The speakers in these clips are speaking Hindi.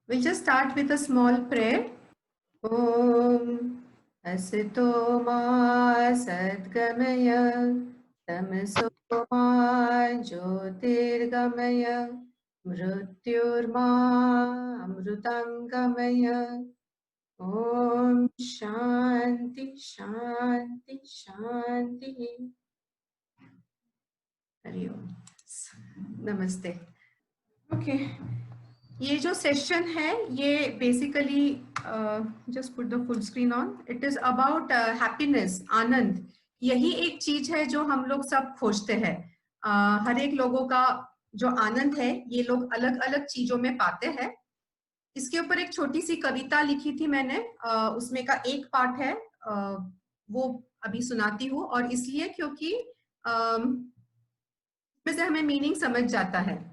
We'll just start with a small prayer. Om Asito Ma Sadgamaya Tamaso Ma Jyotirgamaya Mrityurma Amrutangamaya. Om Shanti Shanti Shanti. Hari Om. Namaste. Okay. ये जो सेशन है ये basically just put the full screen on. It is about happiness, आनंद. यही एक चीज है जो हम लोग सब खोजते हैं. हर एक लोगों का जो आनंद है ये लोग अलग अलग चीजों में पाते हैं. इसके ऊपर एक छोटी सी कविता लिखी थी मैंने. उसमें का एक पार्ट है, वो अभी सुनाती हूँ. और इसलिए क्योंकि इसमें से हमें मीनिंग समझ जाता है.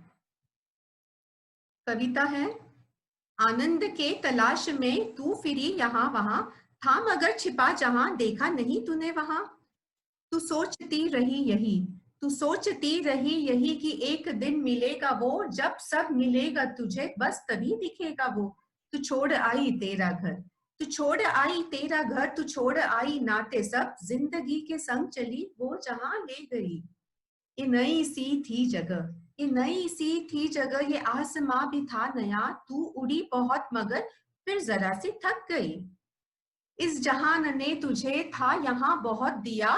कविता है. आनंद के तलाश में तू फिरी यहाँ वहां, था मगर छिपा जहां, देखा नहीं तूने वहां. तू सोचती रही यही, तू सोचती रही यही कि एक दिन मिलेगा वो, जब सब मिलेगा तुझे बस तभी दिखेगा वो. तू छोड़ आई तेरा घर, तू छोड़ आई तेरा घर, तू छोड़ आई नाते सब, जिंदगी के संग चली वो जहां ले गई. ये नई सी थी जगह, ये नई सी थी जगह, ये आसमां भी था नया, तू उड़ी बहुत मगर फिर जरा सी थक गई. इस जहान ने तुझे था यहाँ बहुत दिया,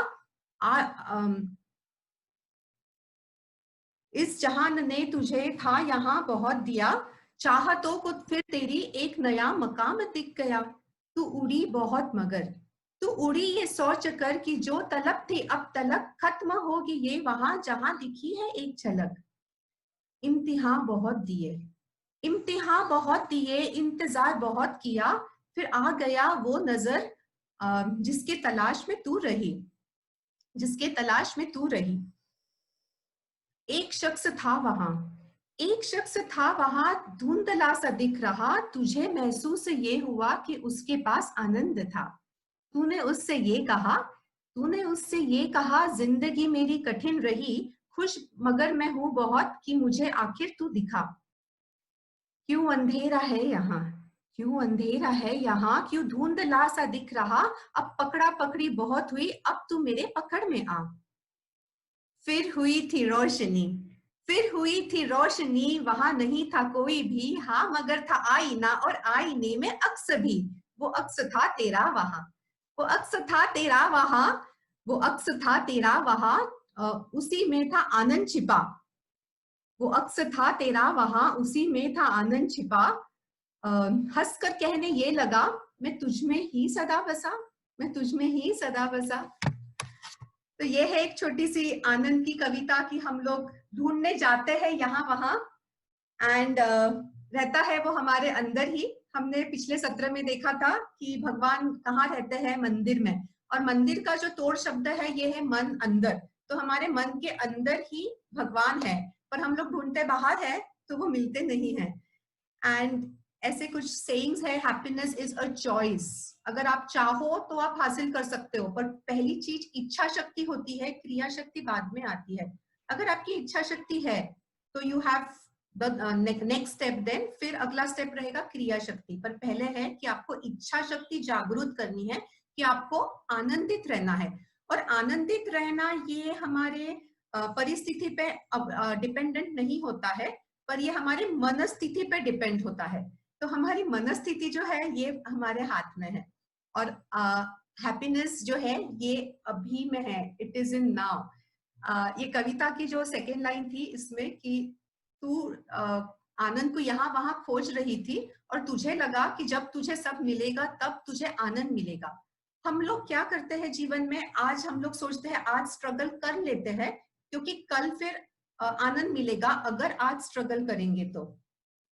इस जहान ने तुझे था यहाँ बहुत दिया, चाहतों को फिर तेरी एक नया मकाम दिख गया. तू उड़ी बहुत मगर, तू उड़ी ये सोच कर कि जो तलब थी अब तलक, खत्म होगी ये वहां जहां दिखी है एक झलक. इम्तिहान बहुत दिए, इम्तिहान बहुत दिए, इंतजार बहुत किया, फिर आ गया वो नजर जिसके तलाश में तू रही, जिसके तलाश में तू रही. एक शख्स था वहां, एक शख्स था वहां, धुंधला सा दिख रहा, तुझे महसूस ये हुआ कि उसके पास आनंद था. तूने उससे ये कहा, तूने उससे ये कहा, जिंदगी मेरी कठिन रही, खुश मगर मैं हूं बहुत कि मुझे आखिर तू दिखा. क्यों अंधेरा है यहाँ, क्यों अंधेरा है यहाँ, क्यों धुंधला सा दिख रहा, अब पकड़ा पकड़ी बहुत हुई, अब तू मेरे पकड़ में आ. फिर हुई थी रोशनी, फिर हुई थी रोशनी, वहां नहीं था कोई भी, हाँ मगर था आईना और आईने में अक्स भी. वो अक्स था तेरा वहां, वो अक्स था तेरा वहां, वो अक्स था तेरा वहां, उसी में था आनंद छिपा. वो अक्स था तेरा वहां, उसी में था आनंद छिपा. हंस कर कहने ये लगा, मैं तुझ में ही सदा बसा, मैं तुझ में ही सदा बसा. तो ये है एक छोटी सी आनंद की कविता कि हम लोग ढूंढने जाते हैं यहाँ वहां, एंड रहता है वो हमारे अंदर ही. हमने पिछले सत्र में देखा था कि भगवान कहाँ रहते हैं, मंदिर में. और मंदिर का जो तोड़ शब्द है ये है मन, अंदर. तो हमारे मन के अंदर ही भगवान है, पर हम लोग ढूंढते बाहर है तो वो मिलते नहीं है. एंड ऐसे कुछ सेइंग्स है, हैप्पीनेस इज अ चॉइस. अगर आप चाहो तो आप हासिल कर सकते हो, पर पहली चीज इच्छा शक्ति होती है, क्रिया शक्ति बाद में आती है. अगर आपकी इच्छा शक्ति है तो you have the next step, then फिर अगला स्टेप रहेगा क्रिया शक्ति. पर पहले है कि आपको इच्छा शक्ति जागरूक करनी है कि आपको आनंदित रहना है. और आनंदित रहना ये हमारे परिस्थिति पे डिपेंडेंट नहीं होता है, पर ये हमारे मनस्थिति पे डिपेंड होता है. तो हमारी मनस्थिति जो है ये हमारे हाथ में है. और हैप्पीनेस जो है ये अभी में है, इट इज इन नाउ. ये कविता की जो सेकेंड लाइन थी इसमें कि तू आनंद को यहाँ वहां खोज रही थी और तुझे लगा कि जब तुझे सब मिलेगा तब तुझे आनंद मिलेगा. हम लोग क्या करते हैं जीवन में, आज हम लोग सोचते हैं आज स्ट्रगल कर लेते हैं क्योंकि कल फिर आनंद मिलेगा अगर आज स्ट्रगल करेंगे तो.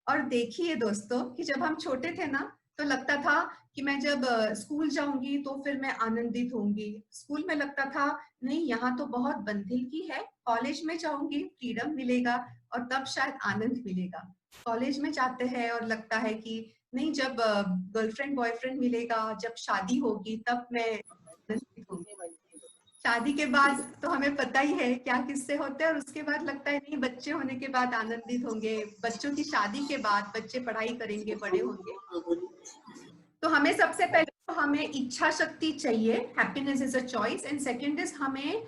और देखिए दोस्तों कि जब हम छोटे थे ना तो लगता था कि मैं जब स्कूल जाऊंगी तो फिर मैं आनंदित होंगी. स्कूल में लगता था नहीं यहाँ तो बहुत बंधुकी है, कॉलेज में जाऊंगी फ्रीडम मिलेगा और तब शायद आनंद मिलेगा. कॉलेज में जाते हैं और लगता है कि नहीं जब गर्लफ्रेंड बॉयफ्रेंड मिलेगा, जब शादी होगी तब मैं आनंदित होंगी. शादी के बाद तो हमें पता ही है क्या किस्से होते हैं, और उसके बाद लगता है नहीं बच्चे होने के बाद आनंदित होंगे, बच्चों की शादी के बाद बच्चे पढ़ाई करेंगे, बड़े होंगे। तो हमें सबसे पहले तो हमें इच्छा शक्ति चाहिए, happiness is a choice, and second is हमें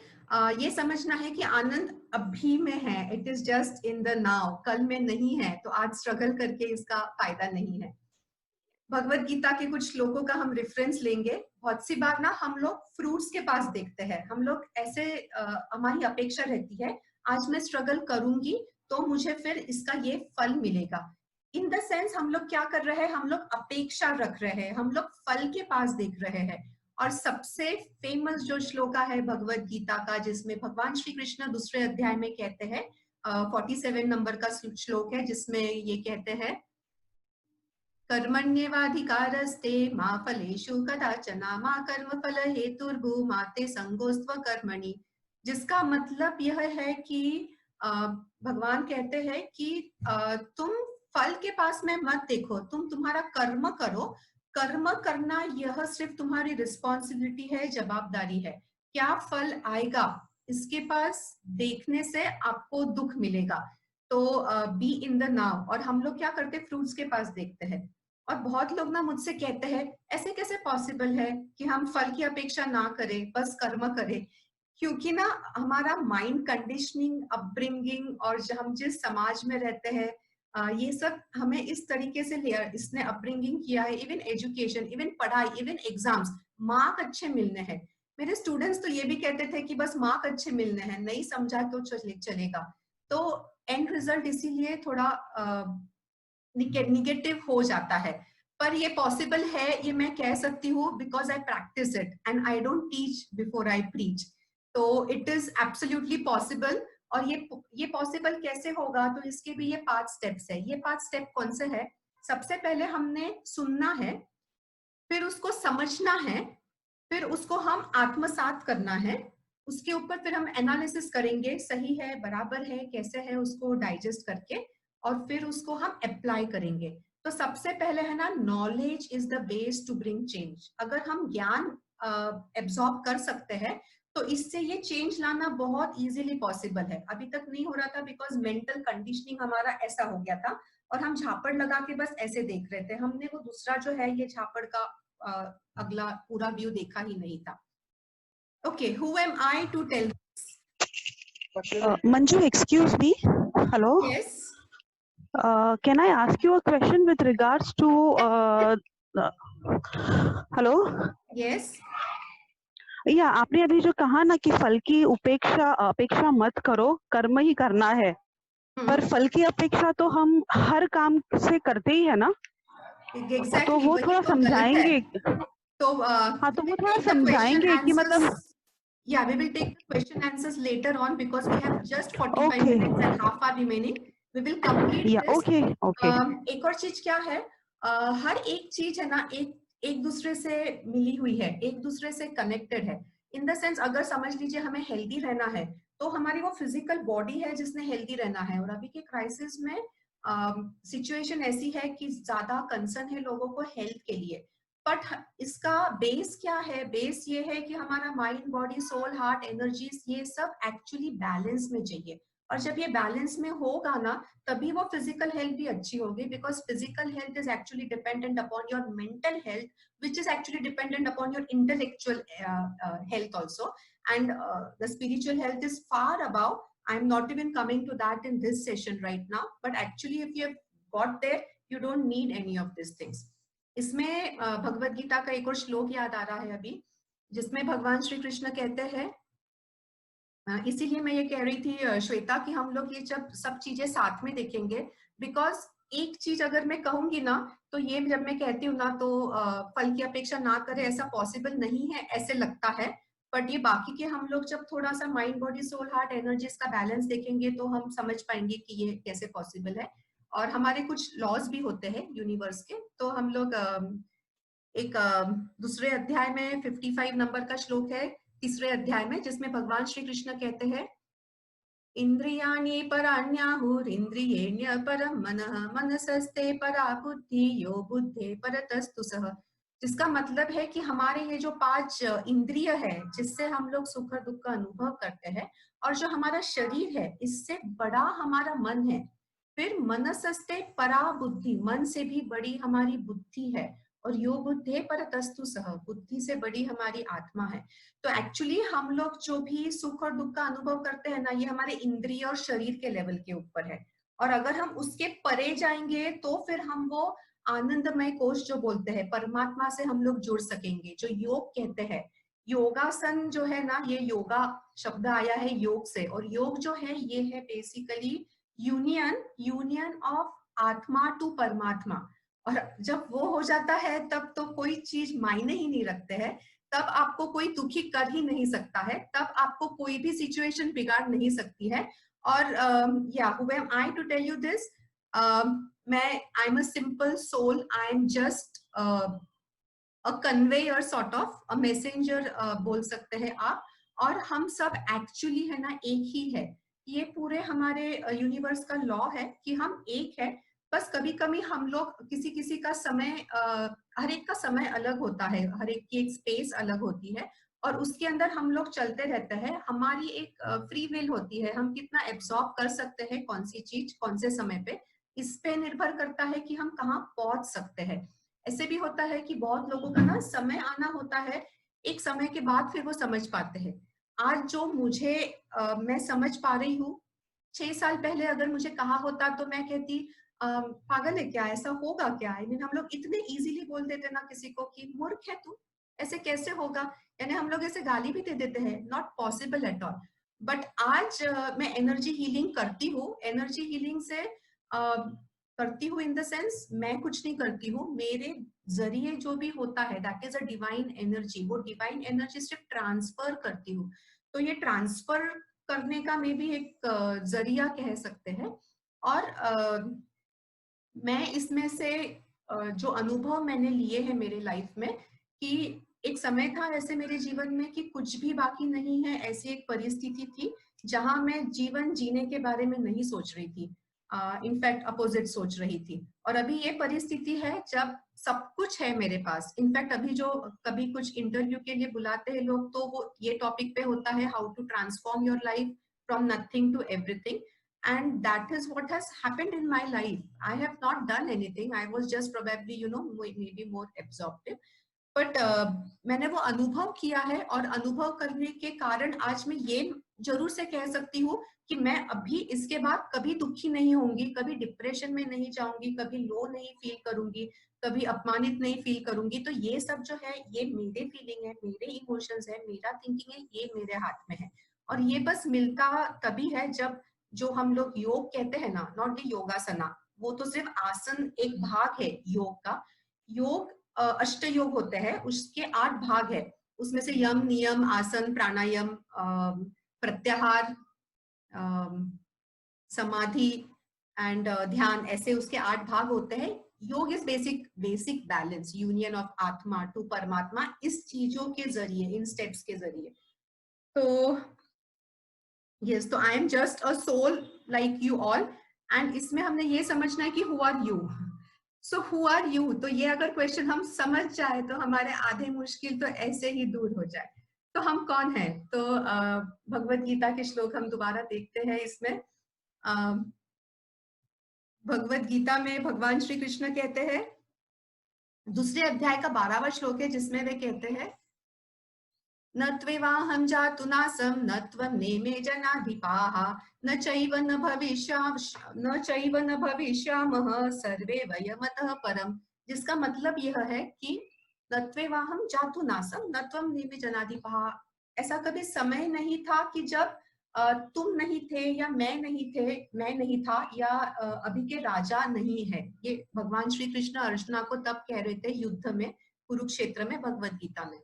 ये समझना है कि आनंद अभी में है, it is just in the now, कल में नहीं है, तो आज स्ट्रगल करके इसका फायदा नहीं है। भगवत गीता के कुछ श्लोकों का हम रेफरेंस लेंगे। बहुत सी बार ना हम लोग फ्रूट्स के पास देखते हैं, हम लोग ऐसे हमारी अपेक्षा रहती है आज मैं स्ट्रगल करूंगी तो मुझे फिर इसका ये फल मिलेगा। इन द सेंस हम लोग क्या कर रहे हैं, हम लोग अपेक्षा रख रहे हैं, हम लोग फल के पास देख रहे हैं। और सबसे फेमस जो श्लोका है भगवत गीता का, जिसमें भगवान श्री कृष्ण दूसरे अध्याय में कहते हैं, 47 नंबर का श्लोक है, जिसमें ये कहते हैं कर्मण्येवाधिकारस्ते मा फलेषु कदाचन मा कर्मफल हेतुर्भूमा ते संगोस्त्व कर्मणि। जिसका मतलब यह है कि भगवान कहते हैं कि तुम फल के पास में मत देखो, तुम तुम्हारा कर्म करो। कर्म करना यह सिर्फ तुम्हारी रिस्पॉन्सिबिलिटी है, जवाबदारी है। क्या फल आएगा इसके पास देखने से आपको दुख मिलेगा। तो बी इन द नाउ। और हम लोग क्या करते हैं, फ्रूट्स के पास देखते हैं। और बहुत लोग ना मुझसे कहते हैं ऐसे कैसे पॉसिबल है कि हम फल की अपेक्षा ना करें, बस कर्म करें। क्योंकि ना हमारा माइंड कंडीशनिंग, अपब्रिंगिंग और हम जिस समाज में रहते हैं, ये सब हमें इस तरीके से इसने अपब्रिंगिंग किया है। इवन एजुकेशन, इवन पढ़ाई, इवन एग्जाम्स, मार्क अच्छे मिलने हैं। मेरे स्टूडेंट्स तो ये भी कहते थे कि बस मार्क अच्छे मिलने हैं, नहीं समझा तो चलेगा। तो एंड रिजल्ट इसीलिए थोड़ा निगेटिव हो जाता है। पर ये पॉसिबल है, ये मैं कह सकती हूँ because I practice it and I don't teach before I preach. तो इट इज एब्सोल्युटली पॉसिबल। और ये पॉसिबल कैसे होगा, तो इसके भी ये 5 स्टेप्स है। ये 5 स्टेप कौन से है, सबसे पहले हमने सुनना है, फिर उसको समझना है, फिर उसको हम आत्मसात करना है, उसके ऊपर फिर हम एनालिसिस करेंगे, सही है, बराबर है, कैसे है, उसको डाइजेस्ट करके, और फिर उसको हम अप्लाई करेंगे। तो सबसे पहले है ना, knowledge is the base to bring change. अगर हम ज्ञान एब्सॉर्ब कर सकते हैं तो इससे ये चेंज लाना बहुत इजीली पॉसिबल है। अभी तक नहीं हो रहा था बिकॉज मेंटल कंडीशनिंग हमारा ऐसा हो गया था, और हम झापड़ लगा के बस ऐसे देख रहे थे, हमने वो दूसरा जो है ये झापड़ का अगला पूरा व्यू देखा ही नहीं था। Okay, who am I to tell this? Manju, excuse me. Hello. Yes. Can I ask you a question with regards to hello? Yes. या आपने अभी जो कहा ना कि फल की अपेक्षा मत करो, कर्म ही करना है। पर फल की अपेक्षा तो हम हर काम से करते ही है ना। Exactly. तो वो थोड़ा समझाएंगे। तो हाँ, तो वो थोड़ा समझाएंगे कि मतलब Yeah, we will take the question answers later on because we have just 45 minutes and half are remaining. We will complete this. Okay. एक और चीज क्या है, हर एक चीज है ना, एक दूसरे से मिली हुई है, एक दूसरे से कनेक्टेड है। इन द सेंस अगर समझ लीजिए हमें हेल्दी रहना है, तो हमारी वो फिजिकल बॉडी है जिसने हेल्दी रहना है। और अभी के क्राइसिस में सिचुएशन ऐसी है कि ज्यादा कंसर्न है लोगों को हेल्थ के लिए। बट इसका बेस क्या है, बेस ये है कि हमारा mind, body, soul, heart, energies, ये सब एक्चुअली बैलेंस में चाहिए। और जब ये बैलेंस में होगा ना, तभी वो फिजिकल हेल्थ भी अच्छी होगी, because physical health is actually dependent upon your mental health, which is actually dependent upon your intellectual health also. And the spiritual health is far above. I'm not even coming to that in this session right now, but actually if you have got there, you don't need any of these things. इसमें भगवत गीता का एक और श्लोक याद आ रहा है अभी, जिसमें भगवान श्री कृष्ण कहते हैं, इसीलिए मैं ये कह रही थी श्वेता कि हम लोग ये जब सब चीजें साथ में देखेंगे, बिकॉज एक चीज अगर मैं कहूंगी ना, तो ये जब मैं कहती हूँ ना, तो फल की अपेक्षा ना करें ऐसा पॉसिबल नहीं है ऐसे लगता है। बट ये बाकी के हम लोग जब थोड़ा सा mind, body, soul, heart, energies का बैलेंस देखेंगे तो हम समझ पाएंगे कि ये कैसे पॉसिबल है। और हमारे कुछ लॉज भी होते हैं यूनिवर्स के। तो हम लोग एक दूसरे अध्याय में 55 नंबर का श्लोक है, तीसरे अध्याय में, जिसमें भगवान श्री कृष्ण कहते हैं, इंद्रियाणि पराण्याहुरिन्द्रियेण्य परं मनः मनसस्ते परा बुद्धि यो बुद्धे परतस्तु सः। जिसका मतलब है कि हमारे ये जो 5 इंद्रिय है जिससे हम लोग सुख और दुख का अनुभव करते हैं, और जो हमारा शरीर है इससे बड़ा हमारा मन है। फिर मनसस्ते परा बुद्धि, मन से भी बड़ी हमारी बुद्धि है, और यो बुद्धे परतस्तु सह, बुद्धि से बड़ी हमारी आत्मा है। तो एक्चुअली हम लोग जो भी सुख और दुख का अनुभव करते हैं ना, ये हमारे इंद्रिय और शरीर के लेवल के ऊपर है। और अगर हम उसके परे जाएंगे तो फिर हम वो आनंदमय कोश जो बोलते हैं, परमात्मा से हम लोग जुड़ सकेंगे, जो योग कहते हैं। योगासन जो है ना, ये योगा शब्द आया है योग से, और योग जो है ये है बेसिकली यूनियन यूनियन ऑफ आत्मा टू परमात्मा। और जब वो हो जाता है तब तो कोई चीज मायने ही नहीं रखते हैं, तब आपको कोई दुखी कर ही नहीं सकता है, तब आपको कोई भी सिचुएशन बिगाड़ नहीं सकती है। और या who am I to tell you this, मैं I am a simple soul, I am just a conveyor sort of a messenger बोल सकते हैं आप। और हम सब एक्चुअली है ना एक ही है। ये पूरे हमारे यूनिवर्स का लॉ है कि हम एक है। बस कभी कभी हम लोग किसी किसी का समय हर एक का समय अलग होता है, हर एक की एक स्पेस अलग होती है, और उसके अंदर हम लोग चलते रहते हैं। हमारी एक फ्री विल होती है, हम कितना एब्सॉर्ब कर सकते हैं कौन सी चीज कौन से समय पे, इस पे निर्भर करता है कि हम कहाँ पहुंच सकते हैं। ऐसे भी होता है कि बहुत लोगों का ना समय आना होता है, एक समय के बाद फिर वो समझ पाते हैं। आज जो मुझे मैं समझ पा रही हूँ, 6 साल पहले अगर मुझे कहा होता तो मैं कहती पागल है क्या, ऐसा होगा क्या। आई मीन हम लोग इतने इजीली बोल देते ना किसी को कि मूर्ख है तू, ऐसे कैसे होगा। यानी हम लोग ऐसे गाली भी दे देते हैं, not possible at all. But आज मैं एनर्जी हीलिंग करती हूँ। एनर्जी हीलिंग से करती हूँ इन द सेंस, मैं कुछ नहीं करती हूँ, मेरे जरिए जो भी होता है that is a divine energy, वो डिवाइन एनर्जी सिर्फ ट्रांसफर करती हूँ। तो ये ट्रांसफर करने का मे भी एक जरिया कह सकते हैं। और मैं इसमें से जो अनुभव मैंने लिए हैं मेरे लाइफ में, कि एक समय था ऐसे मेरे जीवन में कि कुछ भी बाकी नहीं है, ऐसी एक परिस्थिति थी जहां मैं जीवन जीने के बारे में नहीं सोच रही थी, इनफैक्ट अपोजिट सोच रही थी। और अभी ये परिस्थिति है जब सब कुछ है मेरे पास। इनफैक्ट अभी जो कभी कुछ इंटरव्यू के लिए बुलाते हैं लोग, तो वो ये टॉपिक पे होता है, how to transform your life from nothing to everything. And that is what has happened in my life. I have not done anything, I was just probably maybe more absorptive. But मैंने वो अनुभव किया है, और अनुभव करने के कारण आज मैं ये जरूर से कह सकती हूँ कि मैं अभी इसके बाद कभी दुखी नहीं होंगी, कभी डिप्रेशन में नहीं जाऊंगी, कभी लो नहीं फील करूंगी, कभी अपमानित नहीं फील करूंगी। तो ये सब जो है ये मेरे फीलिंग है, मेरे इमोशंस है, मेरा थिंकिंग है, ये मेरे हाथ में है। और ये बस मिलता तभी है जब जो हम लोग योग कहते हैं ना, नॉट द योगासना, वो तो सिर्फ आसन एक भाग है योग का। योग अष्ट योग होते हैं, उसके 8 भाग है। उसमें से यम नियम आसन प्राणायाम प्रत्याहार समाधि एंड ध्यान, ऐसे उसके 8 भाग होते हैं। योग is basic balance, union of आत्मा टू परमात्मा, इस चीजों के जरिए, इन स्टेप्स के जरिए। तो यस, तो I am just a soul like you all. And इसमें हमने ये समझना है कि who are you. So who are you, तो ये अगर क्वेश्चन हम समझ जाए तो हमारे आधे मुश्किल तो ऐसे ही दूर हो जाए। तो हम कौन है, तो भगवत गीता के श्लोक हम दोबारा देखते हैं इसमें। भगवत गीता में भगवान श्री कृष्ण कहते हैं, दूसरे अध्याय का 12वां श्लोक है, जिसमें वे कहते हैं, न त्वेवाहं जातु नासं न त्वं नेमे जनाधिपाः न चैव न भविष्यामः सर्वे वयमतः परम्। जिसका मतलब यह है कि न त्वेवाहं जातु नासं न त्वं नेमे जनाधिपाः, ऐसा कभी समय नहीं था कि जब तुम नहीं थे या मैं नहीं था, या अभी के राजा नहीं है। ये भगवान श्री कृष्ण अर्जुना को तब कह रहे थे युद्ध में, कुरुक्षेत्र में, भगवत गीता में।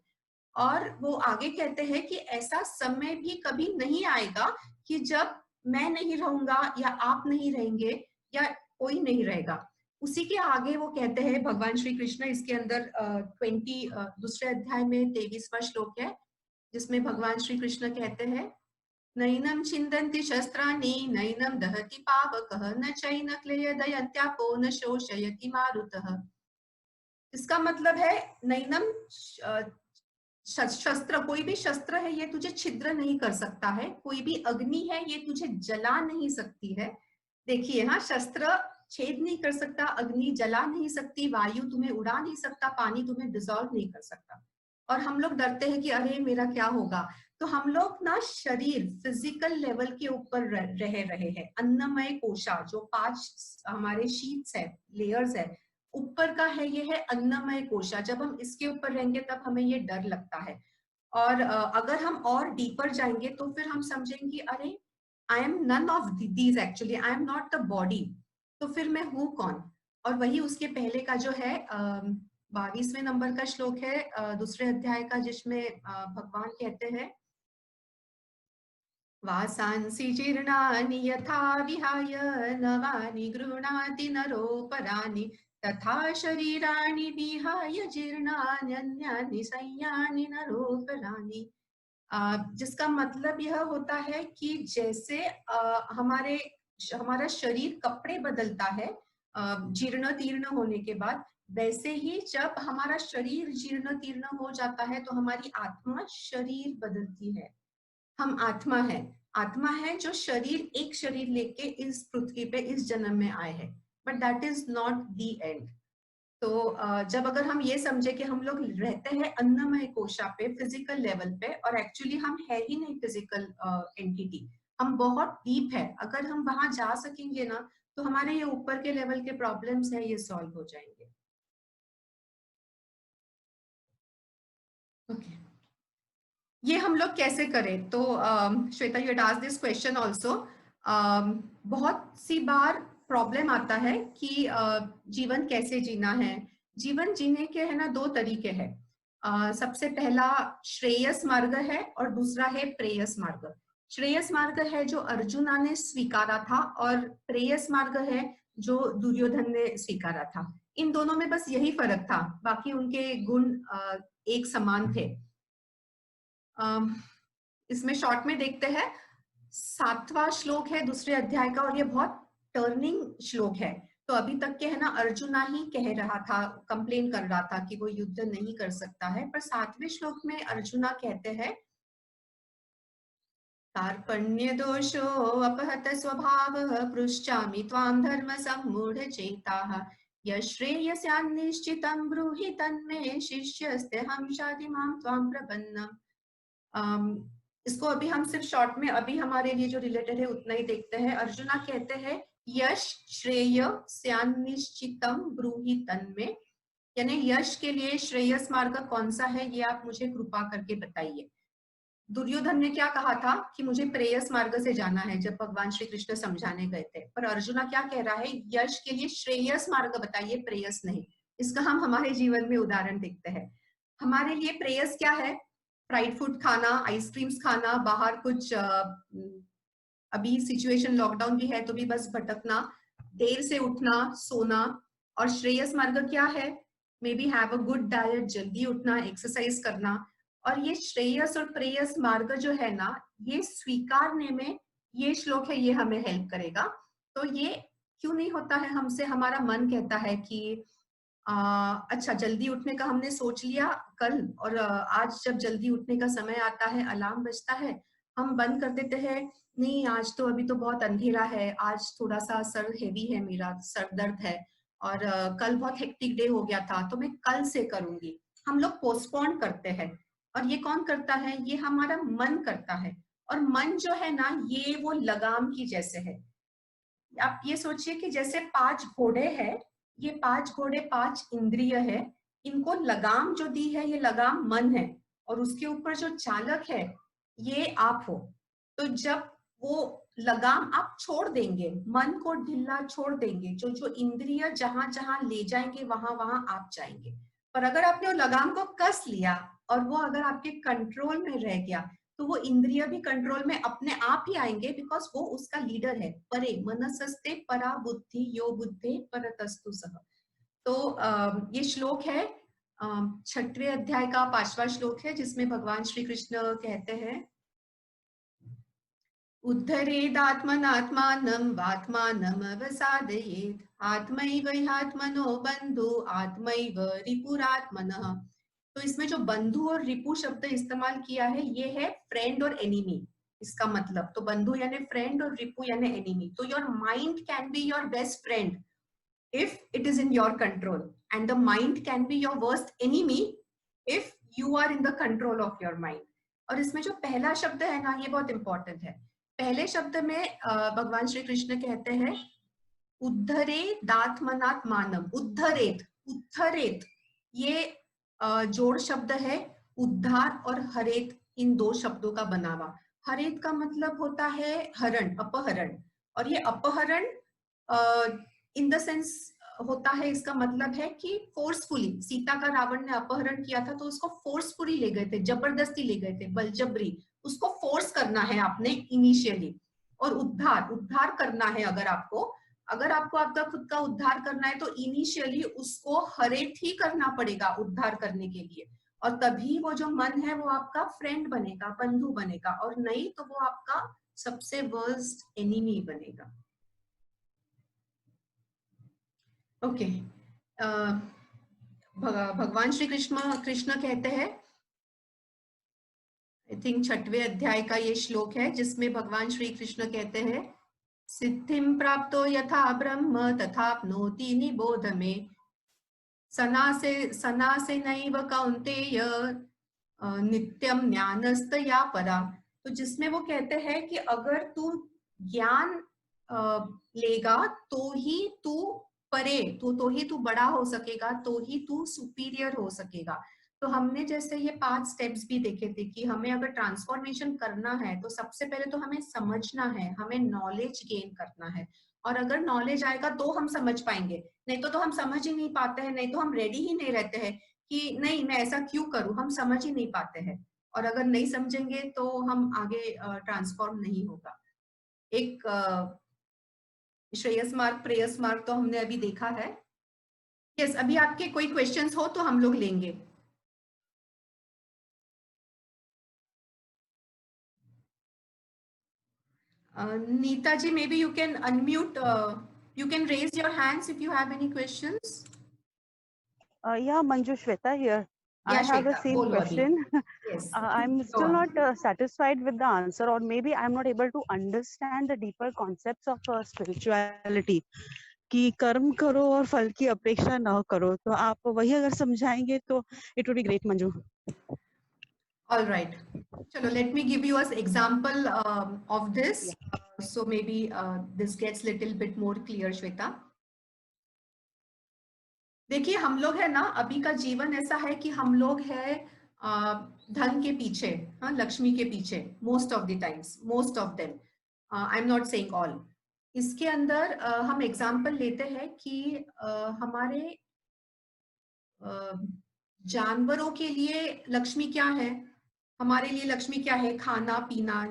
और वो आगे कहते हैं कि ऐसा समय भी कभी नहीं आएगा कि जब मैं नहीं रहूंगा या आप नहीं रहेंगे या कोई नहीं रहेगा। उसी के आगे वो कहते हैं भगवान श्री कृष्ण, इसके अंदर 20 दूसरे अध्याय में 23वां श्लोक है, जिसमें भगवान श्री कृष्ण कहते हैं, नैनम छिन्दन्ति शस्त्राणि नैनम दहति पावकः न चैन क्लेदयन्त्यापो न शोषयति मारुतः। इसका मतलब है नैनम शस्त्र, कोई भी शस्त्र है ये तुझे छिद्र नहीं कर सकता है, कोई भी अग्नि है ये तुझे जला नहीं सकती है। देखिए हाँ, शस्त्र छेद नहीं कर सकता, अग्नि जला नहीं सकती, वायु तुम्हें उड़ा नहीं सकता, पानी तुम्हें डिसॉल्व नहीं कर सकता। और हम लोग डरते हैं कि अरे मेरा क्या होगा। तो हम लोग ना शरीर फिजिकल लेवल के ऊपर रह रहे हैं। अन्नमय कोशा जो 5 हमारे शीट्स है, लेयर्स है, ऊपर का है ये है अन्नमय कोशा। जब हम इसके ऊपर रहेंगे तब हमें ये डर लगता है। और अगर हम और डीपर जाएंगे तो फिर हम समझेंगे अरे I am none of these, actually I am not the body. तो फिर मैं हूँ कौन। और वही उसके पहले का जो है 22वें नंबर का श्लोक है दूसरे अध्याय का, जिसमें भगवान कहते हैं वासांसि जीर्णानि यथा विहाय नवानि गृह्णाति नरोपराणि तथा शरीराणि विहाय जीर्णान्यन्यानि संयानि नरोपराणि। जिसका मतलब यह होता है कि जैसे हमारा शरीर कपड़े बदलता है जीर्ण तीर्ण होने के बाद, वैसे ही जब हमारा शरीर जीर्ण तीर्ण हो जाता है तो हमारी आत्मा शरीर बदलती है। हम आत्मा है, आत्मा है जो शरीर, एक शरीर लेके इस पृथ्वी पे इस जन्म में आए हैं, but that is not the end. तो जब अगर हम ये समझे कि हम लोग रहते हैं अन्नमय कोशा पे फिजिकल लेवल पे, और एक्चुअली हम है ही नहीं फिजिकल एंटिटी, हम बहुत डीप है। अगर हम वहां जा सकेंगे ना तो हमारे ये ऊपर के लेवल के प्रॉब्लम्स है ये सॉल्व हो जाएंगे। ओके ये हम लोग कैसे करें। तो Shweta you had asked this question also. बहुत सी बार प्रॉब्लम आता है कि जीवन कैसे जीना है। जीवन जीने के है ना 2 तरीके हैं। सबसे पहला श्रेयस मार्ग है और दूसरा है प्रेयस मार्ग। श्रेयस मार्ग है जो अर्जुना ने स्वीकारा था, और प्रेयस मार्ग है जो दुर्योधन ने स्वीकारा था। इन दोनों में बस यही फर्क था, बाकी उनके गुण एक समान थे। इसमें शॉर्ट में देखते हैं। 7वां श्लोक है दूसरे अध्याय का, और ये बहुत टर्निंग श्लोक है। तो अभी तक के है ना अर्जुना ही कह रहा था, कंप्लेन कर रहा था कि वो युद्ध नहीं कर सकता है, पर 7वें श्लोक में अर्जुना कहते हैं कार्पण्य दोषो अपहत स्वभावः पृच्छामि त्वां धर्म सम्मूढ़ चेताः यश्रेयस्यान्निश्चितं ब्रूहि तन्मे शिष्यस्तेऽहं शाधि मां त्वां प्रपन्नम्। इसको अभी हम सिर्फ शॉर्ट में अभी हमारे लिए जो रिलेटेड है उतना ही देखते हैं। अर्जुना कहते हैं यश श्रेय स्यान्निश्चितम ब्रूहि तन्मे, यानी यश के लिए श्रेयस मार्ग कौन सा है ये आप मुझे कृपा करके बताइए। दुर्योधन ने क्या कहा था कि मुझे प्रेयस मार्ग से जाना है जब भगवान श्री कृष्ण समझाने गए थे, पर अर्जुना क्या कह रहा है, यश के लिए श्रेयस मार्ग बताइए, प्रेयस नहीं। इसका हम हमारे जीवन में उदाहरण देखते हैं। हमारे लिए प्रेयस क्या है, फ्राइड फूड खाना, आइसक्रीम्स खाना, बाहर कुछ अभी सिचुएशन लॉकडाउन भी है तो भी बस भटकना, देर से उठना, सोना। और श्रेयस मार्ग क्या है, may be have a good diet, जल्दी उठना, एक्सरसाइज करना। और ये श्रेयस और प्रेयस मार्ग जो है ना, ये स्वीकारने में ये श्लोक है, ये हमें हेल्प करेगा। तो ये क्यों नहीं होता है हमसे, हमारा मन कहता है कि अच्छा जल्दी उठने का हमने सोच लिया कल, और आज जब जल्दी उठने का समय आता है, अलार्म बजता है, हम बंद कर देते हैं, नहीं आज तो अभी तो बहुत अंधेरा है, आज थोड़ा सा सर हेवी है, मेरा सर दर्द है, और कल बहुत हेक्टिक डे हो गया था तो मैं कल से करूंगी। हम लोग पोस्टपोन करते हैं। और ये कौन करता है, ये हमारा मन करता है। और मन जो है ना, ये वो लगाम की जैसे है। आप ये सोचिए कि जैसे 5 घोड़े हैं, ये 5 घोड़े 5 इंद्रिय है, इनको लगाम जो दी है ये लगाम मन है, और उसके ऊपर जो चालक है ये आप हो। तो जब वो लगाम आप छोड़ देंगे, मन को ढीला छोड़ देंगे, जो जो इंद्रिय जहां जहां ले जाएंगे वहां वहां आप जाएंगे। पर अगर आपने वो लगाम को कस लिया और वो अगर आपके कंट्रोल में रह गया, तो वो इंद्रिय भी कंट्रोल में अपने आप ही आएंगे, बिकॉज वो उसका लीडर है। परे मनसस्ते परा बुद्धि यो बुद्धे परतस्तु सह। तो ये श्लोक है 6वें अध्याय का 5वां श्लोक है, जिसमें भगवान श्री कृष्ण कहते हैं उद्धरेदात्मनात्मानं वात्मानम् अवसादयेत् आत्मैव ह्यात्मनो बंधु आत्मैव रिपुरात्मनः। तो इसमें जो बंधु और रिपु शब्द इस्तेमाल किया है ये है फ्रेंड और एनिमी, इसका मतलब। तो बंधु यानी फ्रेंड और रिपु यानी एनिमी। तो your mind can be your best friend if it is in your control, and the mind can be your worst enemy if you are in the control of your mind. और इसमें जो पहला शब्द है ना ये बहुत इंपॉर्टेंट है। पहले शब्द में भगवान श्री कृष्ण कहते हैं उद्धरे दात्मनात् मानम। उद्धरेत, उद्धरेत ये जोड़ शब्द है उद्धार और हरेत इन दो शब्दों का बना हुआ। हरेत का मतलब होता है हरण, अपहरण। और ये अपहरण इन द सेंस होता है, इसका मतलब है कि फोर्सफुली, सीता का रावण ने अपहरण किया था तो उसको फोर्सफुली ले गए थे, जबरदस्ती ले गए थे, बलजबरी, उसको फोर्स करना है आपने इनिशियली। और उद्धार, उद्धार करना है अगर आपको आपका खुद का उद्धार करना है तो इनिशियली उसको हरेत ही करना पड़ेगा उद्धार करने के लिए। और तभी वो जो मन है वो आपका फ्रेंड बनेगा, बंधु बनेगा, और नहीं तो वो आपका सबसे वर्स्ट एनिमी बनेगा। ओके भगवान श्री कृष्ण कहते हैं, आई थिंक 6वें अध्याय का ये श्लोक है जिसमें भगवान श्री कृष्ण कहते हैं सिद्धिं प्राप्तो यथा ब्रह्म तथाप्नोति निबोध मे सनासे नैव कौन्तेय नित्यम ज्ञानस्तया परा। तो जिसमें वो कहते हैं कि अगर तू ज्ञान लेगा तो ही तू परे, तो ही तू बड़ा हो सकेगा, तो ही तू सुपीरियर हो सकेगा। तो हमने जैसे ये 5 स्टेप्स भी देखे थे कि हमें अगर ट्रांसफॉर्मेशन करना है तो सबसे पहले तो हमें समझना है, हमें नॉलेज गेन करना है। और अगर नॉलेज आएगा तो हम समझ पाएंगे, नहीं तो हम समझ ही नहीं पाते हैं, नहीं तो हम रेडी ही नहीं रहते हैं कि नहीं मैं ऐसा क्यों करूं, हम समझ ही नहीं पाते हैं। और अगर नहीं समझेंगे तो हम आगे ट्रांसफॉर्म नहीं होगा। एक श्रेयस मार्ग प्रेयस मार्ग तो हमने अभी देखा है। यस, अभी आपके कोई क्वेश्चंस हो तो हम लोग लेंगे। Nita ji, maybe you can unmute, you can raise your hands if you have any questions. Yeah, Manju, Shweta here. Yeah, I have the Shweta, same bolo abhi. question. Yes. I'm Go still on. not satisfied with the answer, or maybe I'm not able to understand the deeper concepts of spirituality. कि कर्म करो और फल की अपेक्षा ना करो, तो आप वही अगर समझाएंगे तो it would be great, Manju. All right. Chalo, let me give you an example of this. Yeah. So maybe this gets little bit more clear, Shweta. देखिए हम लोग है ना, अभी का जीवन ऐसा है कि हम लोग है धन के पीछे, हाँ, लक्ष्मी के पीछे, most of the times, most of them, I am not saying all. इसके अंदर हम एग्जांपल लेते हैं कि हमारे जानवरों के लिए लक्ष्मी क्या है, हमारे लिए लक्ष्मी क्या है, खाना पीना,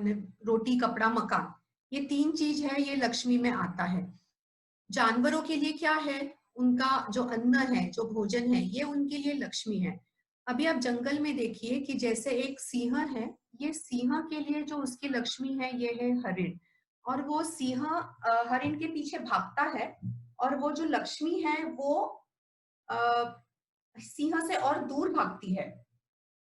रोटी कपड़ा मकान, ये 3 चीज है, ये लक्ष्मी में आता है। जानवरों के लिए क्या है, उनका जो अन्न है, जो भोजन है, ये उनके लिए लक्ष्मी है। अभी आप जंगल में देखिए कि जैसे एक सिंह है, ये सिंह के लिए जो उसकी लक्ष्मी है ये है हरिण। और वो सिंह हरिण के पीछे भागता है, और वो जो लक्ष्मी है वो सिंह से और दूर भागती है।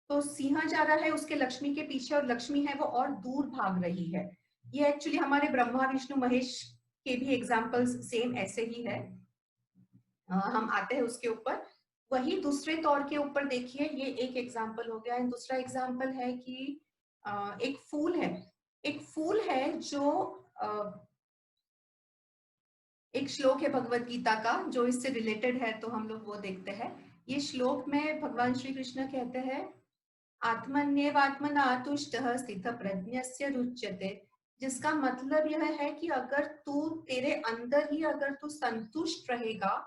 तो सिंह जा रहा है उसके लक्ष्मी के पीछे, और लक्ष्मी है वो और दूर भाग रही है। ये एक्चुअली हमारे ब्रह्मा विष्णु महेश के भी एग्जाम्पल्स सेम ऐसे ही है। हम आते हैं उसके ऊपर। वही दूसरे तौर के ऊपर देखिए, ये एक एग्जाम्पल हो गया है। दूसरा एग्जाम्पल है कि एक फूल है, एक फूल है जो एक श्लोक है भगवत गीता का जो इससे रिलेटेड है, तो हम लोग वो देखते हैं। ये श्लोक में भगवान श्री कृष्ण कहते हैं आत्मन्येवात्मना तुष्टः स्थित प्रज्ञस्य रुच्यते, जिसका मतलब यह है कि अगर तू तेरे अंदर ही अगर तू संतुष्ट रहेगा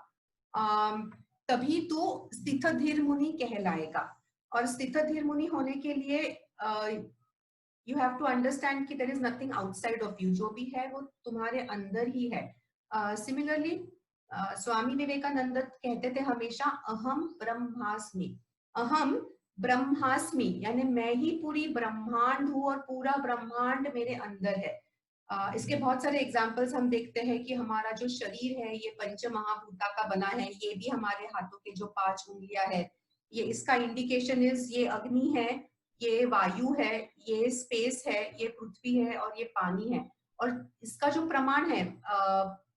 तभी तू स्थित धीर मुनि कहलाएगा। और स्थित धीर मुनि होने के लिए यू हैव टू अंडरस्टैंड कि there is nothing outside of you, जो भी है वो तुम्हारे अंदर ही है। सिमिलरली स्वामी विवेकानंद कहते थे हमेशा अहम ब्रह्मास्मि, अहम ब्रह्मास्मि यानी मैं ही पूरी ब्रह्मांड हूँ और पूरा ब्रह्मांड मेरे अंदर है। इसके बहुत सारे एग्जाम्पल्स हम देखते हैं कि हमारा जो शरीर है ये पंच महाभूता का बना है, ये भी हमारे हाथों के जो 5 उंगलियां है, ये इसका इंडिकेशन इज ये अग्नि है, ये वायु है, ये स्पेस है, ये पृथ्वी है और ये पानी है। और इसका जो प्रमाण है,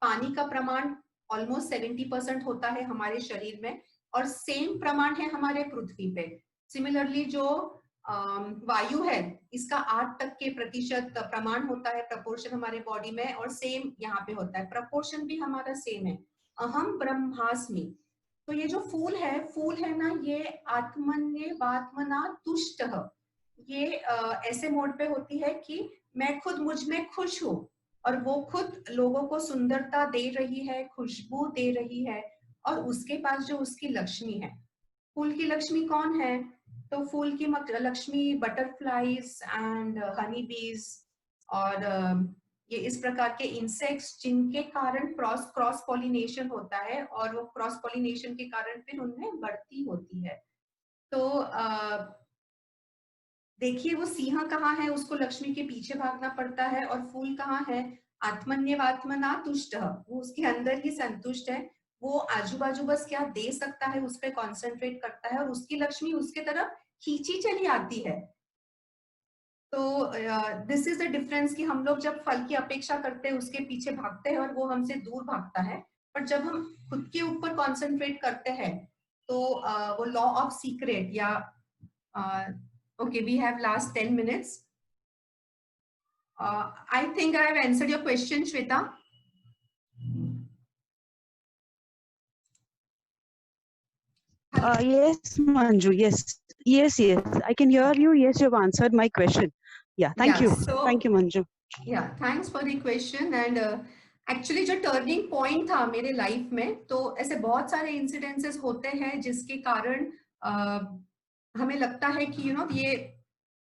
पानी का प्रमाण ऑलमोस्ट 70% होता है हमारे शरीर में, और सेम प्रमाण है हमारे पृथ्वी पे। सिमिलरली जो वायु है, इसका 8% प्रमाण होता है, प्रपोर्शन हमारे बॉडी में, और सेम यहाँ पे होता है, प्रपोर्शन भी हमारा सेम है। अहम ब्रह्मास्मि। तो ये जो फूल है ना, ये आत्मन्येवात्मना तुष्टः, ये ऐसे मोड पे होती है कि मैं खुद मुझ में खुश हूँ, और वो खुद लोगों को सुंदरता दे रही है, खुशबू दे रही है, और उसके पास जो उसकी लक्ष्मी है, फूल की लक्ष्मी कौन है? तो फूल की लक्ष्मी बटरफ्लाईज एंड हनी बीज, और ये इस प्रकार के इंसेक्ट्स जिनके कारण क्रॉस पॉलिनेशन होता है, और वो क्रॉस पॉलिनेशन के कारण फिर उनमें बढ़ती होती है। तो देखिए वो सिंह कहाँ है, उसको लक्ष्मी के पीछे भागना पड़ता है, और फूल कहाँ है? आत्मन्यवात्मना तुष्टः, वो उसके अंदर ही संतुष्ट है, वो आजू बाजू बस क्या दे सकता है उस पर कॉन्सेंट्रेट करता है, और उसकी लक्ष्मी उसके तरफ खींची चली आती है। तो दिस इज द डिफरेंस कि हम लोग जब फल की अपेक्षा करते हैं उसके पीछे भागते हैं और वो हमसे दूर भागता है, पर जब हम खुद के ऊपर कॉन्सेंट्रेट करते हैं तो वो लॉ ऑफ सीक्रेट या okay, we have last 10 minutes. I think I have answered your question, Shweta. Yes, Manju. Yes. I can hear you. Yes, you've answered my question. Yeah, thank you. Thank you, Manju. Yeah, thanks for the question. And actually जो टर्निंग पॉइंट था मेरे लाइफ में, तो ऐसे बहुत सारे इंसिडेंसेस होते हैं जिसके कारण हमें लगता है कि ये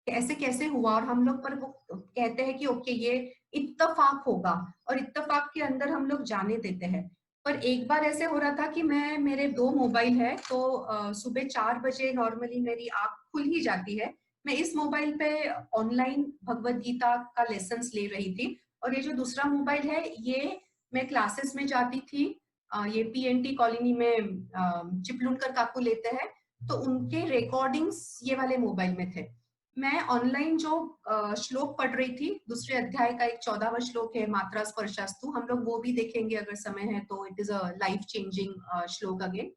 ऐसे कैसे हुआ, और हम लोग पर वो कहते हैं कि ओके ये इत्तेफाक होगा, और इत्तेफाक के अंदर हम लोग जाने देते हैं। पर एक बार ऐसे हो रहा था कि मेरे 2 मोबाइल है, तो सुबह 4 बजे नॉर्मली मेरी आंख खुल ही जाती है, मैं इस मोबाइल पे ऑनलाइन भगवत गीता का लेसन्स ले रही थी, और ये जो दूसरा मोबाइल है ये मैं क्लासेस में जाती थी, ये पीएनटी कॉलोनी में चिपलूनकर काकू लेते हैं, तो उनके रिकॉर्डिंग्स ये वाले मोबाइल में थे। मैं ऑनलाइन जो श्लोक पढ़ रही थी, दूसरे अध्याय का एक 14वां श्लोक है, मात्रा स्पर्शास्तु, हम लोग वो भी देखेंगे अगर समय है तो, it is a life changing श्लोक अगेन।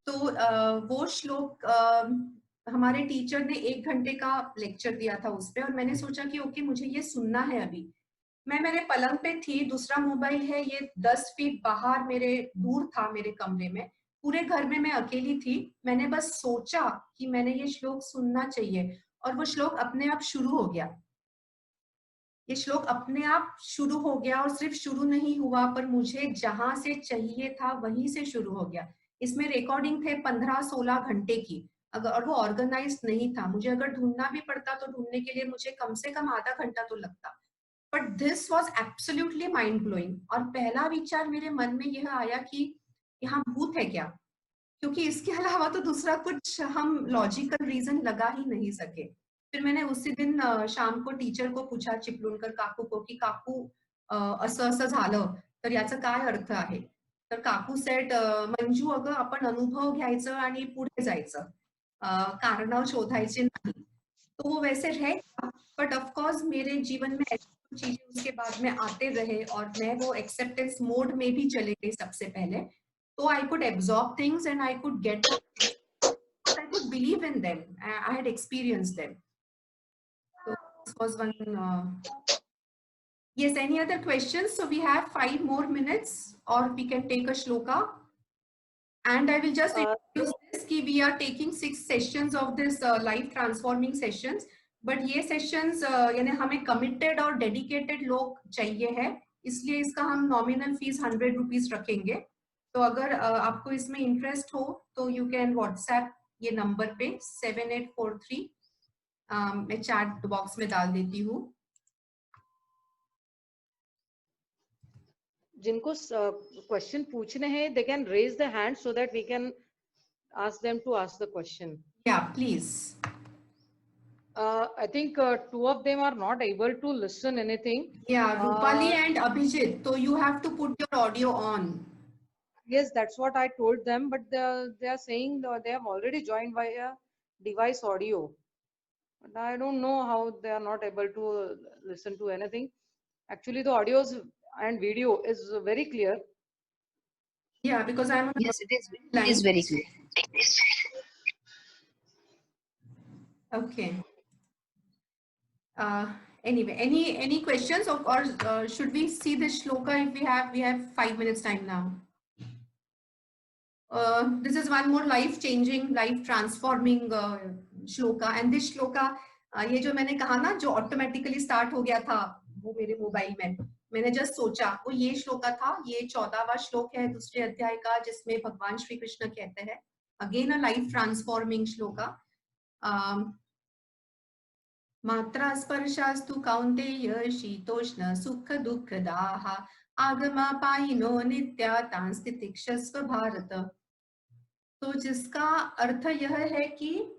तो वो श्लोक हमारे टीचर ने 1 घंटे का लेक्चर दिया था उस पे, और मैंने सोचा कि ओके मुझे ये सुनना है अभी। मैं मेरे पलंग पे थी, दूसरा मोबाइल है ये 10 फीट बाहर मेरे दूर था मेरे कमरे में, पूरे घर में मैं अकेली थी, मैंने बस सोचा कि मैंने ये श्लोक सुनना चाहिए, और वो श्लोक अपने आप शुरू हो गया। ये श्लोक अपने आप शुरू हो गया, और सिर्फ शुरू नहीं हुआ पर मुझे जहां से चाहिए था वहीं से शुरू हो गया। इसमें रिकॉर्डिंग थे 15-16 घंटे की, अगर, और वो ऑर्गेनाइज नहीं था, मुझे अगर ढूंढना भी पड़ता तो ढूंढने के लिए मुझे कम से कम आधा घंटा तो लगता। But this was absolutely mind blowing. और पहला विचार मेरे मन में यह आया कि यहाँ भूत है क्या, क्योंकि इसके अलावा तो दूसरा कुछ हम लॉजिकल रीजन लगा ही नहीं सके। फिर मैंने उसी दिन शाम को टीचर को पूछा, चिपळूणकर काकू को, की काकू असं असं झालं तर याचा काय अर्थ आहे? तर काकू सेड, मंजू अगं आपण अनुभव घ्यायचं आणि पुढे जायचं, कारण शोधायचे नाही। तो वो वैसे रह, बट ऑफ कोर्स मेरे जीवन में ऐसी चीजें उसके बाद में आते रहे, और मैं वो एक्सेप्टेंस मोड में भी चले गई सबसे पहले। So I could absorb things and I could get, I could believe in them. I had experienced them. So this was one. Yes, any other questions? So we have 5 more minutes, or we can take a shloka. And I will just introduce this कि we are taking 6 sessions of this life transforming sessions. But ये sessions यानी हमें committed और dedicated लोग चाहिए है, इसलिए इसका हम nominal fees 100 rupees रखेंगे। तो अगर आपको इसमें इंटरेस्ट हो तो यू कैन व्हाट्सएप ये नंबर पे 7843, मैं चैट बॉक्स में डाल देती हूँ। जिनको क्वेश्चन पूछने हैं they can raise the hand so that we can ask them to ask the question. Yeah, please. I think two of them are not able to listen anything. Yeah, Rupali and Abhijit. So you have to put your audio on. Yes, that's what I told them, but they are saying they have already joined via device audio. But I don't know how they are not able to listen to anything. Actually, the audios and video is very clear. Yeah, because I'm on Yes, it is line. very clear. Okay. Anyway, any questions, or should we see the shloka? If we have 5 minutes time now. This is one more life changing, life transforming shloka, and this shloka, ये जो मैंने कहा ना, जो ऑटोमेटिकली स्टार्ट हो गया था वो मेरे मोबाइल में, मैंने जस्ट सोचा वो ये श्लोका था। ये 14वां श्लोक है दूसरे अध्याय का, जिसमें भगवान श्री कृष्ण कहते हैं, again a life transforming shloka. मात्रा स्पर्शास्तु कौन्तेय शीतोष्ण सुख दुःखदाः आगमापायिनो नित्या तान् तितिक्षस्व भारत। तो जिसका अर्थ यह है कि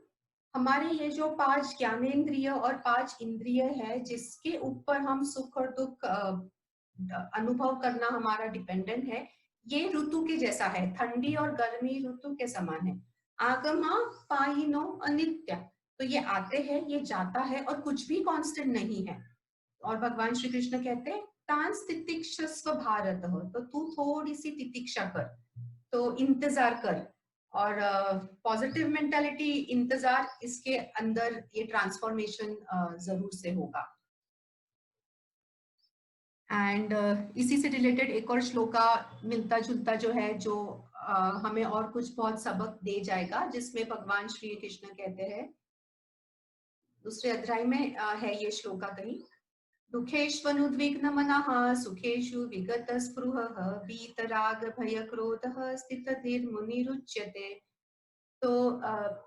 हमारे ये जो 5 ज्ञानेंद्रिय और 5 इंद्रिय है, जिसके ऊपर हम सुख और दुख अनुभव करना हमारा डिपेंडेंट है, ये ऋतु के जैसा है, ठंडी और गर्मी ऋतु के समान है। आगमा पायिनो अनित्य, तो ये आते हैं, ये जाता है, और कुछ भी कांस्टेंट नहीं है। और भगवान श्री कृष्ण कहते हैं तांस तितिक्षस्व भारत, तो तू थोड़ी सी तितिक्षा कर, तो इंतजार कर। और पॉजिटिव मेंटालिटी, इंतजार, इसके अंदर ये ट्रांसफॉर्मेशन जरूर से होगा। एंड इसी से रिलेटेड एक और श्लोका मिलता जुलता जो है, जो हमें और कुछ बहुत सबक दे जाएगा, जिसमें भगवान श्री कृष्ण कहते हैं, दूसरे अध्याय में है ये श्लोका कहीं, दुखेष्वनुद्विग्न मनः सुखेषु विगत स्पृहः वीतराग भय क्रोधः स्थितधीर्मुनिरुच्यते। तो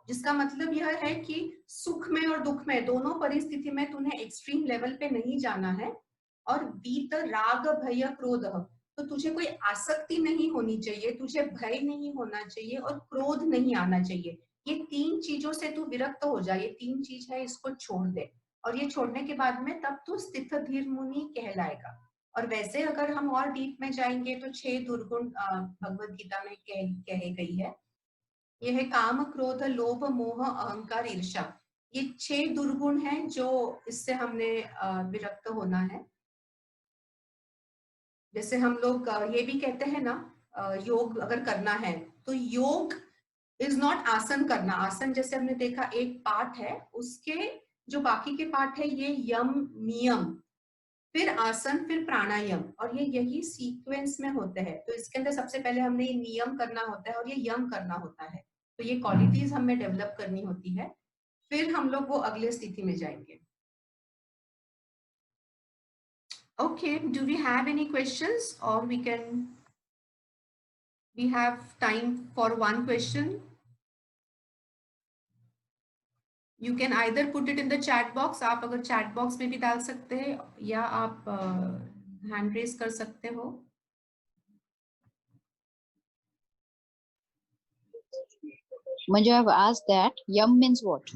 जिसका मतलब यह है कि सुख में और दुख में, दोनों परिस्थिति में तूने एक्सट्रीम लेवल पे नहीं जाना है। और वीत राग भय क्रोध, तो तुझे कोई आसक्ति नहीं होनी चाहिए, तुझे भय नहीं होना चाहिए, और क्रोध नहीं आना चाहिए। ये 3 चीजों से तू विरक्त हो जाए, ये 3 चीज है, इसको छोड़ दे। और ये छोड़ने के बाद में तब तू स्थित धीर मुनि कहलाएगा। और वैसे अगर हम और डीप में जाएंगे तो 6 दुर्गुण भगवद गीता में कहे गई है। यह है काम क्रोध लोभ मोह अहंकार ईर्ष्या, ये 6 दुर्गुण हैं जो इससे हमने विरक्त होना है। जैसे हम लोग ये भी कहते हैं ना, योग अगर करना है तो योग इज नॉट आसन करना। आसन जैसे हमने देखा एक पार्ट है, उसके जो बाकी के पार्ट है, ये यम नियम, फिर आसन, फिर प्राणायाम, और ये यही सीक्वेंस में होते हैं। तो इसके अंदर सबसे पहले हमने ये नियम करना होता है और ये यम करना होता है। तो ये क्वालिटीज हमें डेवलप करनी होती है, फिर हम लोग वो अगले स्थिति में जाएंगे। Okay, do we have any questions, or we have time for one question? You can either put it in the chat box, आप अगर chat box में भी डाल सकते हैं, या आप hand raise कर सकते हो। Manju, I have asked that yum means what?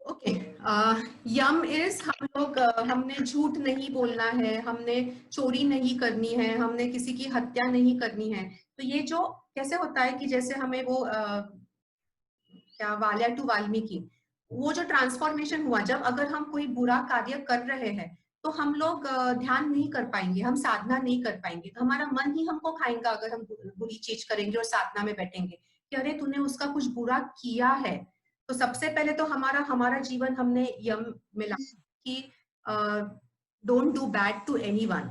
Okay, यम इज हम लोग हमने झूठ नहीं बोलना है, हमने चोरी नहीं करनी है, हमने किसी की हत्या नहीं करनी है। तो ये जो कैसे होता है कि जैसे हमें वो क्या वाल्या टू वाल्मीकि, वो जो ट्रांसफॉर्मेशन हुआ, जब अगर हम कोई बुरा कार्य कर रहे हैं तो हम लोग ध्यान नहीं कर पाएंगे, हम साधना नहीं कर पाएंगे, तो हमारा मन ही हमको खाएगा अगर हम बुरी चीज करेंगे और साधना में बैठेंगे कि अरे तूने उसका कुछ बुरा किया है। तो सबसे पहले तो हमारा जीवन हमने यम मिला कि don't do bad to anyone.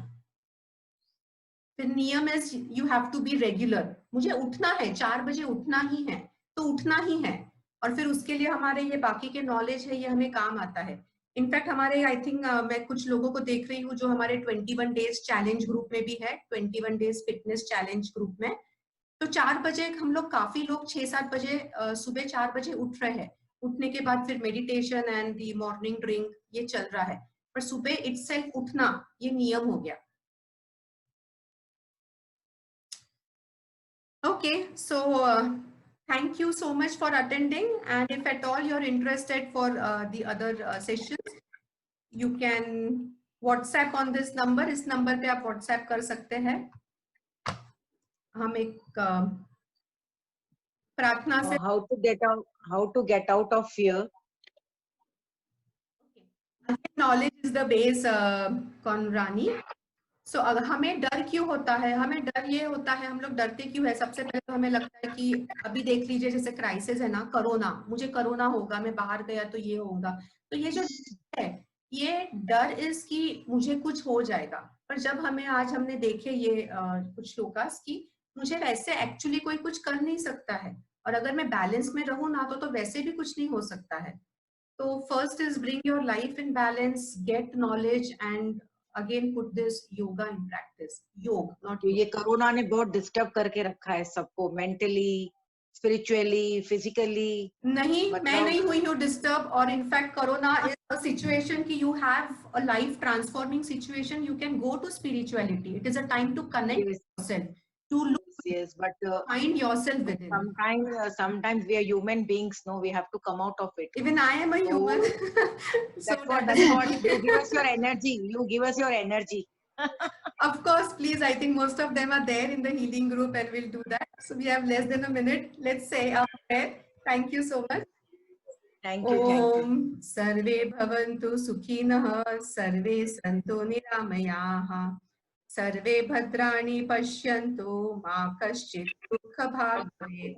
फिर नियम is you have to be regular, मुझे उठना है, 4 बजे उठना ही है, तो उठना ही है। और फिर उसके लिए हमारे ये बाकी के नॉलेज है, ये हमें काम आता है। इनफैक्ट हमारे आई थिंक मैं कुछ लोगों को देख रही हूँ जो हमारे 21 डेज चैलेंज ग्रुप में भी है, 21 डेज फिटनेस चैलेंज ग्रुप में। तो 4 बजे हम लोग, काफी लोग 6-7 बजे सुबह 4 बजे उठ रहे हैं। उठने के बाद फिर meditation and the morning drink ये चल रहा है, पर सुबह इटसेल्फ उठना ये नियम हो गया। Okay, so Thank you so much for attending, and if at all you're interested for the other sessions, you can WhatsApp on this number. इस नंबर पे आप WhatsApp कर सकते हैं. हम एक प्रार्थना से how to get out of fear. knowledge is the base, Konrani. So अगर हमें डर क्यों होता है, हमें डर ये होता है, हम लोग डरते क्यों है? सबसे पहले तो हमें लगता है कि अभी देख लीजिए जैसे क्राइसिस है ना, कोरोना, मुझे कोरोना होगा, मैं बाहर गया तो ये होगा. तो ये जो है, ये डर इस कि मुझे कुछ हो जाएगा. पर जब हमें आज हमने देखे ये कुछ श्लोकास की, मुझे वैसे एक्चुअली कोई कुछ कर नहीं सकता है, और अगर मैं बैलेंस में रहूं ना तो वैसे भी कुछ नहीं हो सकता है. तो first is bring your life in balance, get knowledge and again put this yoga in practice. योग नॉट ये कोरोना ने बहुत डिस्टर्ब करके रखा है सबको, मेंटली, स्पिरिचुअली, फिजिकली. नहीं, मैं नहीं हुई हूँ डिस्टर्ब. और in fact corona is a situation कि you have a life transforming situation. You can go to spirituality. It is a time to connect yourself, to look, yes, but find yourself within. sometimes we are human beings, no, we have to come out of it. Even I am a human. That's what you give us your energy. You give us your energy. Of course, please. I think most of them are there in the healing group, and we'll do that. So we have less than a minute. Let's say our prayer. Thank you so much. Thank you. Om Sarve Bhavantu Sukhinah, Sarve Santu Niramayaha, Sarve Bhadrani Pashyantu, Ma Kaschit Dukha Bhag Bhavet.